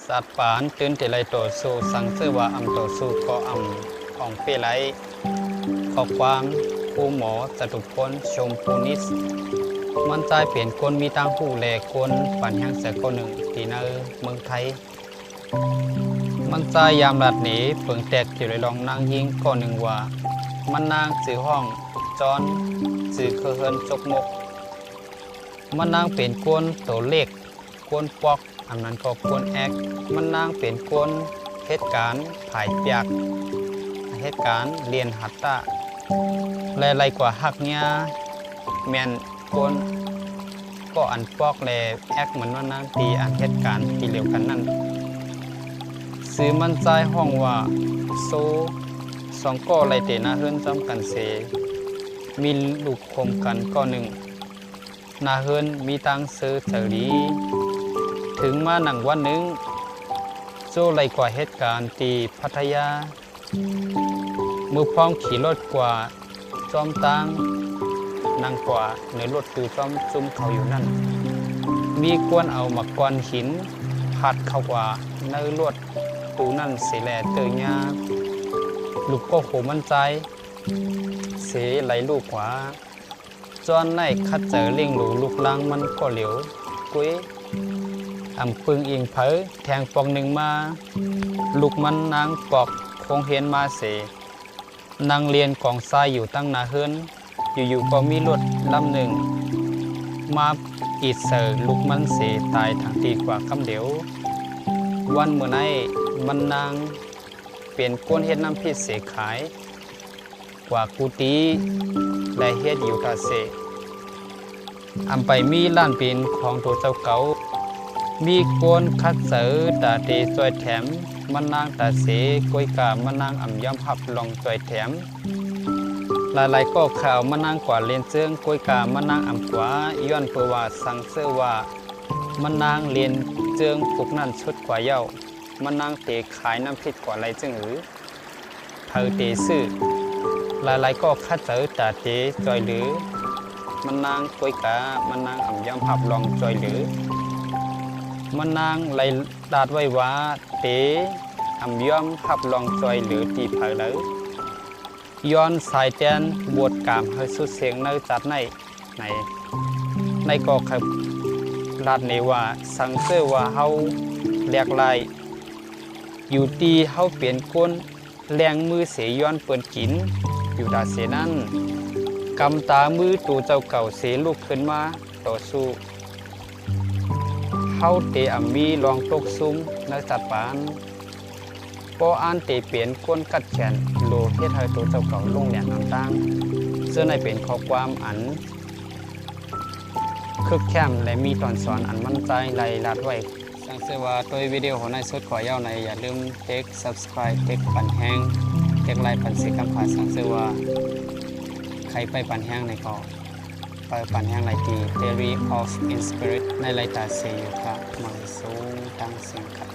สัตว์ป่านตื่นเตไลโตสู่สังเสว่าอำโตสู่ก็อำของเปไลข้อความครูหมอจตุพลชมพูนิสมันใจเปลี่ยนคนมีตังผู้แลคนปันแห่งเสือคนหนึ่งที่ในเมืองไทยมันใจยามรัดหนีเปิงแตกอยู่ในรองนางยิงก็หนึ่งว่ามันนางสื่อห้องจอนสื่อเคเฮินจกมกมันนางเป็นกวนตัวเล็กกวนปอกอันนั้นก็กวนแอกมันนางเป็นกวนเหตุการณ์ผายเปียกเหตุการณ์เรียนหัตตะและไรกว่าหักเนี่ยแมนกวนก็อันปอกแลแอกเหมือนว่านางตีอันเหตุการณ์ที่เร็วกันนั่นซื้อมันใจห้องว่าโซสองก็ไรเตนาเฮิรนจำกันเสมีลูกคมกันก็หนึ่งนาเฮิรนมีตังเสือเฉลีถึงมาหนังวันหนึ่งโจไรกว่าเหตุการณ์ตีพัทยามือพร้อมขี่รถกว่าจอมตังนั่งกว่าในรถตูจอมจุ่มเขาอยู่นั่นมีกวนเอามากวนหินพัดเข้ากว่าในรถตูนั่นเสียแหล่เตยญาลูกก็โหมันใจเสียไหลลูกกว่าจอนในคัดเจอเลี้ยงลูกล้างมันก็เหลียวกุ้ยอำปึงเอียงเผยแทงปอกหนึ่งมาลูกมันนางปอกคงเห็นมาเสนางเรียนกองทรายอยู่ตั้งนาเฮิรนอยู่ๆก็มีรถลำหนึ่งมาอีดเสือลูกมันเสตายทางตีกว่าคำเดียววันเมื่อไหร่มันนางเปลี่ยนก้นเฮ็ดน้ำพิษเสขายกว่ากูตีและเฮ็ดอยู่ตาเสอำไปมีล้านปีนของตัวเจ้าเก่ามีกวนคัดเสือตาเตจอยแถมมันนางตาเสกวยกามันนางอ่ำย่ำหับลองจอยแถมหลายๆก็ข่าวมันนางกว่าเลียนเจืองกวยกามันนางอ่ำกว่าย้อนเพื่อว่าสังเสว่ามันนางเลียนเจืองปุกนั่นชุดกว่าเย้ามันนางเตะขายน้ำพริกกว่าไรจึงหรือเธอเตะซื้อหลายๆก็คัดเสือตาเตจอยหรือมันนางกวยกามันนางอ่ำย่ำหับลองจอยหรือมันนางไหลดาดไว้ว่าเต๋อำย่อมหับลองจอยหรือตีเผาเลยย้อนสายแจนบวชกามให้สุดเสียงในจัดในก็ขับลาดเนว่าสังเสว่าเฮาแหลกลายอยู่ตีเฮาเปลี่ยนก้นแรงมือเสียย้อนเปิดกินอยู่ดาเสนั่นกำตามือตูเจ้าเก่าเสียลูกขึ้นมาต่อสู้เฮาเตอมีลองตกซุ้มในจัดปานพออ่านเตเปลี่ยนก้นกัดแขนโลเฮ็ดให้ตัวเจ้าเก่าลงแหลมต่างๆซึ่งในเป็นข้อความอันคึกแคมและมีตอนสอนอันมั่นใจไล่ลัดไว้สังเสว่าตัววิดีโอในสุดขอยาวในอย่าลืมเทค subscribe เทคปันแห้งเทคไลค์ปันเสกำผาสังเสว่าใครไปปันแห้งในก็ไปปันแห้งไลตี Theory of Inspirit ในไลตาเซอยู่ค่ะมังสูงตั้งเสียงค่ะ